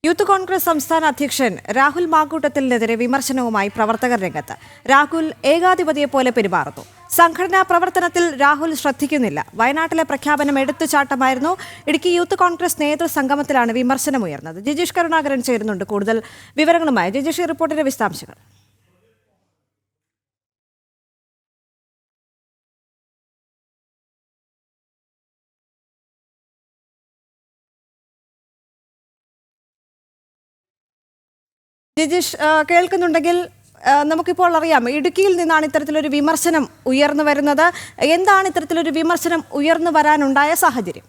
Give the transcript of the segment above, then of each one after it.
Youth Congress സംസ്ഥാന അധ്യക്ഷൻ രാഹുൽ മാങ്കൂട്ടത്തിനെതിരെ വിമർശനവുമായി പ്രവർത്തകർ രംഗത്ത്. രാഹുൽ ഏകാധിപതിയെപ്പോലെ പെരുമാറുന്നു. സംഘടനാ പ്രവർത്തനത്തിൽ രാഹുൽ ശ്രദ്ധിക്കുന്നില്ല. വയനാട്ടിലെ പ്രഖ്യാപനം എടുത്തുചാട്ടമായിരുന്നു. ഇടുക്കി യൂത്ത് കോൺഗ്രസ് നേതൃസംഗമത്തിലാണ് വിമർശനമുയർന്നത്. ജിജീഷ് കരുണാകരൻ ചേരുന്നുണ്ട് കൂടുതൽ വിവരങ്ങളുമായി. ജിജീഷ്, ഈ റിപ്പോർട്ടിന്റെ വിശദാംശങ്ങൾ. ജിജീഷ് കേൾക്കുന്നുണ്ടെങ്കിൽ നമുക്കിപ്പോൾ അറിയാം, ഇടുക്കിയിൽ നിന്നാണ് ഇത്തരത്തിലൊരു വിമർശനം ഉയർന്നു വരുന്നത്. എന്താണ് ഇത്തരത്തിലൊരു വിമർശനം ഉയർന്നു വരാനുണ്ടായ സാഹചര്യം?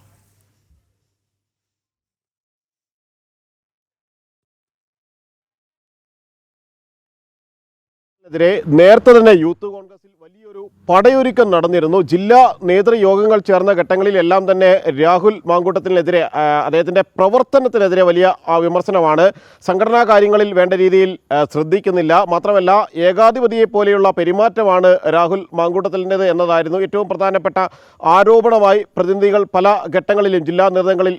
നേരത്തെ തന്നെ യൂത്ത് കോൺഗ്രസിൽ വലിയൊരു പടയൊരുക്കം നടന്നിരുന്നു. ജില്ലാ നേതൃയോഗങ്ങൾ ചേർന്ന ഘട്ടങ്ങളിലെല്ലാം തന്നെ രാഹുൽ മാങ്കൂട്ടത്തിനെതിരെ, അദ്ദേഹത്തിൻ്റെ പ്രവർത്തനത്തിനെതിരെ വലിയ വിമർശനമാണ്. സംഘടനാ കാര്യങ്ങളിൽ വേണ്ട രീതിയിൽ ശ്രദ്ധിക്കുന്നില്ല, മാത്രമല്ല ഏകാധിപതിയെ പോലെയുള്ള പെരുമാറ്റമാണ് രാഹുൽ മാങ്കൂട്ടത്തിൻ്റേത് എന്നതായിരുന്നു ഏറ്റവും പ്രധാനപ്പെട്ട ആരോപണമായി പ്രതിനിധികൾ പല ഘട്ടങ്ങളിലും ജില്ലാ നേതൃത്വങ്ങളിൽ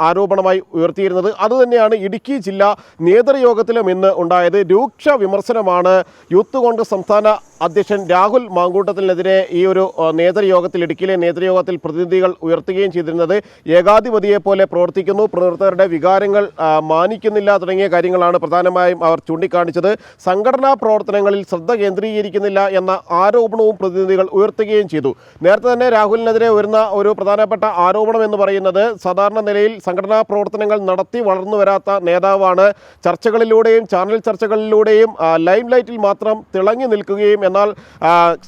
ആരോപണമായി ഉയർത്തിയിരുന്നത്. അതുതന്നെയാണ് ഇടുക്കി ജില്ലാ നേതൃയോഗത്തിലും ഇന്ന് ഉണ്ടായത്. രൂക്ഷ വിമർശനമാണ് യൂത്ത് കോൺഗ്രസ് സംസ്ഥാന അധ്യക്ഷൻ രാഹുൽ മാങ്കൂട്ടത്തിനെതിരെ ഈ ഒരു നേതൃയോഗത്തിൽ, ഇടുക്കിയിലെ നേതൃയോഗത്തിൽ പ്രതിനിധികൾ ഉയർത്തുകയും ചെയ്തിരുന്നത്. ഏകാധിപതിയെ പോലെ പ്രവർത്തിക്കുന്നു, പ്രവർത്തകരുടെ വികാരങ്ങൾ മാനിക്കുന്നില്ല തുടങ്ങിയ കാര്യങ്ങളാണ് പ്രധാനമായും അവർ ചൂണ്ടിക്കാണിച്ചത്. സംഘടനാ പ്രവർത്തനങ്ങളിൽ ശ്രദ്ധ കേന്ദ്രീകരിക്കുന്നില്ല എന്ന ആരോപണവും പ്രതിനിധികൾ ഉയർത്തുകയും ചെയ്തു. നേരത്തെ തന്നെ രാഹുലിനെതിരെ ഉയർന്ന ഒരു പ്രധാനപ്പെട്ട ആരോപണം എന്ന് പറയുന്നത്, സാധാരണ നിലയിൽ സംഘടനാ പ്രവർത്തനങ്ങൾ നടത്തി വളർന്നു വരാത്ത നേതാവാണ്. ചർച്ചകളിലൂടെയും ചാനൽ ചർച്ചകളിലൂടെയും ലൈം ലൈറ്റിൽ മാത്രം തിളങ്ങി നിൽക്കുകയും എന്നാൽ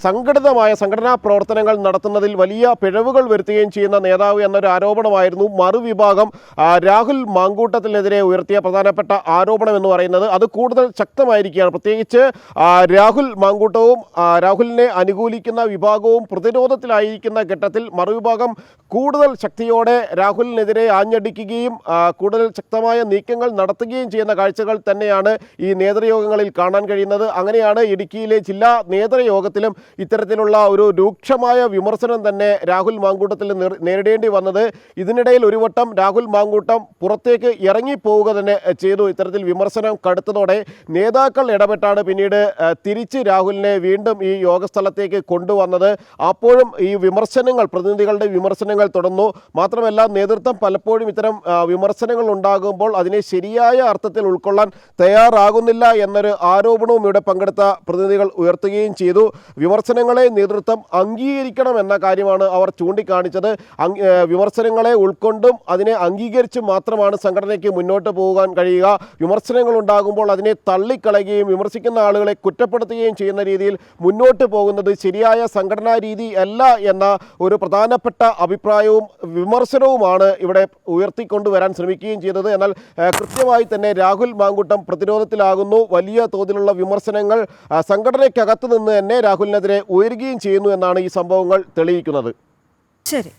സംഘടിതമായ സംഘടനാ പ്രവർത്തനങ്ങൾ നടത്തുന്നതിൽ വലിയ പിഴവുകൾ വരുത്തുകയും ചെയ്യുന്ന നേതാവ് എന്നൊരു ആരോപണമായിരുന്നു മറുവിഭാഗം രാഹുൽ മാങ്കൂട്ടത്തിനെതിരെ ഉയർത്തിയ പ്രധാനപ്പെട്ട ആരോപണം എന്ന് പറയുന്നത്. അത് കൂടുതൽ ശക്തമായിരിക്കുകയാണ്. പ്രത്യേകിച്ച് രാഹുൽ മാങ്കൂട്ടവും രാഹുലിനെ അനുകൂലിക്കുന്ന വിഭാഗവും പ്രതിരോധത്തിലായിരിക്കുന്ന ഘട്ടത്തിൽ മറുവിഭാഗം കൂടുതൽ ശക്തിയോടെ രാഹുലിനെതിരെ ആഞ്ഞടിക്കുകയും കൂടുതൽ ശക്തമായ നീക്കങ്ങൾ നടത്തുകയും ചെയ്യുന്ന കാഴ്ചകൾ തന്നെയാണ് ഈ നേതൃയോഗങ്ങളിൽ കാണാൻ കഴിയുന്നത്. അങ്ങനെയാണ് ഇടുക്കിയിലെ ജില്ലാ നേതൃയോഗത്തിലും ഇത്തരത്തിലുള്ള ഒരു രൂക്ഷമായ വിമർശനം തന്നെ രാഹുൽ മാങ്കൂട്ടത്തിൽ നേരിടേണ്ടി വന്നത്. ഇതിനിടയിൽ ഒരു വട്ടം രാഹുൽ മാങ്കൂട്ടം പുറത്തേക്ക് ഇറങ്ങിപ്പോവുക തന്നെ ചെയ്തു. ഇത്തരത്തിൽ വിമർശനം കടുത്തതോടെ നേതാക്കൾ ഇടപെട്ടാണ് പിന്നീട് തിരിച്ച് രാഹുലിനെ വീണ്ടും ഈ യോഗസ്ഥലത്തേക്ക് കൊണ്ടുവന്നത്. അപ്പോഴും ഈ വിമർശനങ്ങൾ, പ്രതിനിധികളുടെ വിമർശനങ്ങൾ തുടർന്നു. മാത്രമല്ല നേതൃത്വം പലപ്പോഴും ഇത്തരം വിമർശനങ്ങൾ ഉണ്ടാകുമ്പോൾ അതിനെ ശരിയായ അർത്ഥത്തിൽ ഉൾക്കൊള്ളാൻ തയ്യാറാകുന്നില്ല എന്നൊരു ആരോപണവും ഇവിടെ പങ്കെടുത്ത പ്രതിനിധികൾ ഉയർത്തുകയും ചെയ്തു. വിമർശനങ്ങളെ നേതൃത്വം അംഗീകരിക്കണം എന്ന കാര്യമാണ് അവർ ചൂണ്ടിക്കാണിച്ചത്. വിമർശനങ്ങളെ ഉൾക്കൊണ്ടും അതിനെ അംഗീകരിച്ചും മാത്രമാണ് സംഘടനയ്ക്ക് മുന്നോട്ട് പോകാൻ കഴിയുക. വിമർശനങ്ങൾ ഉണ്ടാകുമ്പോൾ അതിനെ തള്ളിക്കളയുകയും വിമർശിക്കുന്ന ആളുകളെ കുറ്റപ്പെടുത്തുകയും ചെയ്യുന്ന രീതിയിൽ മുന്നോട്ട് പോകുന്നത് ശരിയായ സംഘടനാ രീതി അല്ല എന്ന ഒരു പ്രധാനപ്പെട്ട അഭിപ്രായവും വിമർശനവുമാണ് ഇവിടെ ഉയർത്തിക്കൊണ്ടുവരാൻ ശ്രമിക്കുകയും ചെയ്തത്. എന്നാൽ കൃത്യമായി തന്നെ രാഹുൽ മാങ്കൂട്ടം പ്രതിരോധത്തിലാകുന്നു. വലിയ തോതിലുള്ള വിമർശനങ്ങൾ സംഘടനയ്ക്കകത്ത് നിന്ന് തന്നെ രാഹുലിനെതിരെ ഉയരുകയും ചെയ്യുന്നു എന്നാണ് ഈ സംഭവങ്ങൾ തെളിയിക്കുന്നത്. ശരി.